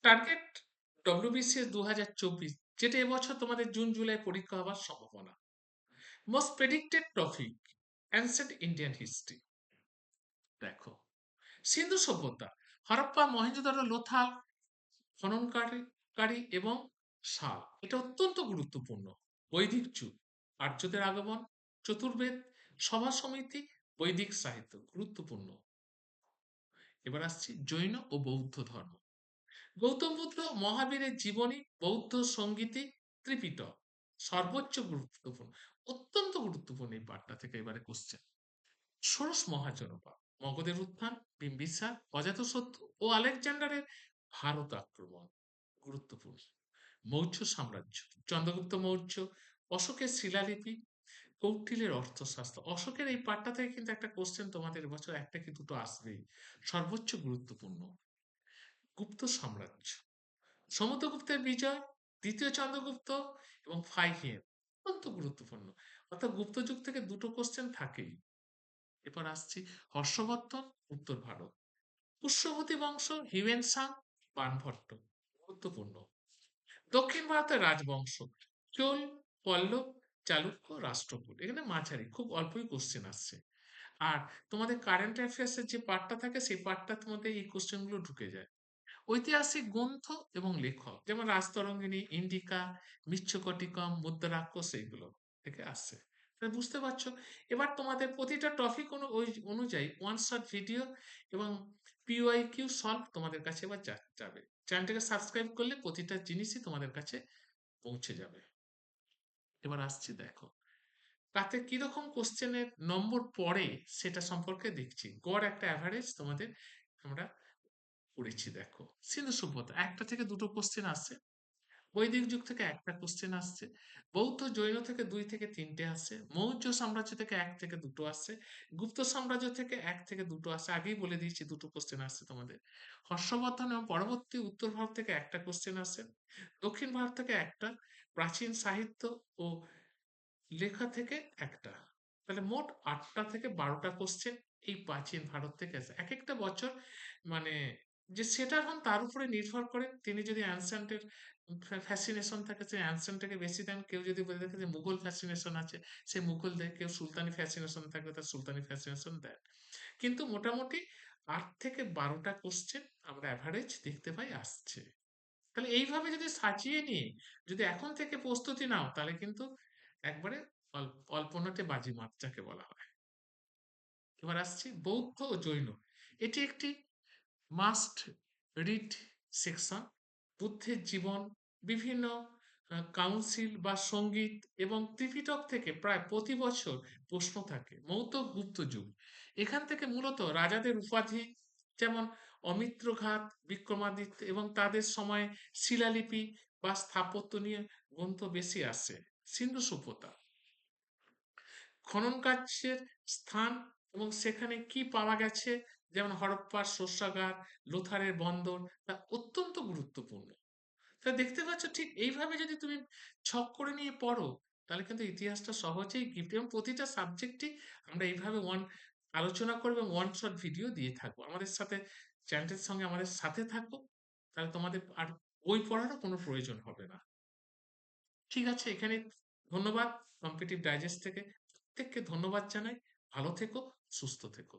Target WBCS 2024, যেটা এবছর তোমাদের জুন জুলাই পরীক্ষা হওয়ার সম্ভাবনা। Most predicted topic ancient Indian history. দেখো, সিন্ধু সভ্যতা, হরপ্পা, মহেঞ্জোদারো, লোথাল, খননকারী এবং শাল, এটা অত্যন্ত গুরুত্বপূর্ণ। বৈদিক যুগ, আর্যদের আগমন, চতুর্বেদ, সভা সমিতি, বৈদিক সাহিত্য গুরুত্বপূর্ণ। এবার আসছি জৈন ও বৌদ্ধ ধর্ম। গৌতম বুদ্ধ, মহাবীরের জীবনী, বৌদ্ধ সঙ্গীতি, ত্রিপিটক সর্বোচ্চ গুরুত্বপূর্ণ। অত্যন্ত গুরুত্বপূর্ণ এই পাঠটা থেকে এবারে কোশ্চেন। ষোড়শ মহাজনপদ, মগধের উত্থান, বিম্বিসার, অজাতশত্রু ও আলেকজান্ডারের ভারত আক্রমণ গুরুত্বপূর্ণ। মৌর্য সাম্রাজ্য, চন্দ্রগুপ্ত মৌর্য, অশোকের শিলালিপি, কৌটিল্যের অর্থশাস্ত্র। অশোকের এই পাঠটা থেকে কিন্তু একটা কোশ্চেন তোমাদের এবছর একটা কি দুটো আসবেই, সর্বোচ্চ গুরুত্বপূর্ণ। গুপ্ত সাম্রাজ্য, সমুদ্রগুপ্তের বিজয়, দ্বিতীয় চন্দ্রগুপ্ত এবং ফাইহিয়েন, অত্যন্ত গুরুত্বপূর্ণ। অর্থাৎ গুপ্ত যুগ থেকে দুটো কোশ্চেন থাকেই। এবার আসছি হর্ষবর্ধন, উত্তর ভারত, পুষ্যবতী বংশ, হিউয়েন সাং, বানভট্ট গুরুত্বপূর্ণ। দক্ষিণ ভারতের রাজবংশ, চোল, পল্লব, চালুক্য, রাষ্ট্রকূট। এখানে মাঝারি খুব অল্পই কোশ্চেন আসছে। আর তোমাদের কারেন্ট অ্যাফেয়ার্সের যে পার্টটা থাকে সেই পার্টটার মধ্যে এই কোশ্চেনগুলো ঢুকে যায়। ঐতিহাসিক গ্রন্থ এবং লেখক যেমন রাজতরঙ্গিনী, ইন্ডিকা, মৃচ্ছকটিকম, মুদ্রারাক্ষস, এইগুলো থেকে আসছে। তাহলে বুঝতে পারছো। এবার তোমাদের প্রতিটা টপিক অনুযায়ী ওয়ান শট ভিডিও এবং পিওয়াইকিউ সলভ তোমাদের কাছে এবার যাবে। চ্যানেলটাকে সাবস্ক্রাইব করলে প্রতিটা জিনিসই তোমাদের কাছে পৌঁছে যাবে। এবার আসছি, দেখো তাতে কিরকম কোশ্চেনের নম্বর পড়ে সেটা সম্পর্কে দেখছি। গড় একটা অ্যাভারেজ তোমাদের আমরা করেছি। দেখো, সিন্ধু সভ্যতা একটা থেকে দুটো কোশ্চেন আসছে, বৈদিক যুগ থেকে একটা কোশ্চেন আসছে, বৌদ্ধ জৈন থেকে 2 থেকে 3টে আসছে, মৌর্য সাম্রাজ্য থেকে 1 থেকে 2টো আসছে, গুপ্ত সাম্রাজ্য থেকে 1 থেকে 2টো আসছে, আগেই বলে দিয়েছি 2টো কোশ্চেন আসছে তোমাদের। হর্ষবর্ধন এবং পরবর্তী উত্তর ভারত থেকে একটা কোশ্চেন আসছে, দক্ষিণ ভারত থেকে একটা, প্রাচীন সাহিত্য ও লেখা থেকে একটা। তাহলে মোট 8টা থেকে 12টা কোশ্চেন এই প্রাচীন ভারত থেকে আসে এক একটা বছর। মানে যে সেটার হন তার উপরে নির্ভর করে, তিনি যদি অ্যানসান্টের ফ্যাসিনেশন থাকে সে অ্যানসান্টটাকে বেশি দেন, কেউ যদি বলে দেখে যে মুঘল ফ্যাসিনেশন আছে সে মুঘল দেয়, কেউ সুলতানি ফ্যাসিনেশন থাকবে তার সুলতানি ফ্যাসিনেশন দেয়। কিন্তু মোটামুটি 8 থেকে 12টা কোশ্চেন আমরা অ্যাভারেজ দেখতে পাই আসছে। তাহলে এইভাবে যদি সাজিয়ে নিয়ে যদি এখন থেকে প্রস্তুতি নাও তাহলে কিন্তু একবারে অল্পনাতে বাজিমাত যাকে বলা হয়। এবার আসছি বৌদ্ধ ও জৈন। এটি একটি মাস্ট রিড সেকশন। বুদ্ধের জীবন, বিভিন্ন কাউন্সিল বা সঙ্গীত এবং ত্রিপিটক থেকে প্রায় প্রতি বছর প্রশ্ন থাকে। মৌর্য গুপ্ত যুগ, এখান থেকে মূলত রাজাদের উপাধি যেমন অমিত্রঘাত, বিক্রমাদিত্য এবং তাদের সময় শিলালিপি বা স্থাপত্য নিয়ে গ্রন্থ বেশি আসে। সিন্ধু সভ্যতা, খনন কার্যের স্থান এবং সেখানে কি পাওয়া গেছে, যেমন হরপ্পার শস্যাগার, লোথারের বন্দর, তা অত্যন্ত গুরুত্বপূর্ণ। তা দেখতে পাচ্ছ, ঠিক এইভাবে যদি তুমি ছক করে নিয়ে পড়ো তাহলে কিন্তু ইতিহাসটা সহজেই গিফট। এবং প্রতিটা সাবজেক্টই আমরা এইভাবে আলোচনা করবো এবং ওয়ান শট ভিডিও দিয়ে থাকবো। আমাদের সাথে চ্যানেলের সঙ্গে আমাদের সাথে থাকো, তাহলে তোমাদের আর বই পড়ারও কোনো প্রয়োজন হবে না। ঠিক আছে, এখানে ধন্যবাদ। কম্পিটিটিভ ডাইজেস্ট থেকে প্রত্যেককে ধন্যবাদ জানাই। ভালো থেকো, সুস্থ থেকো।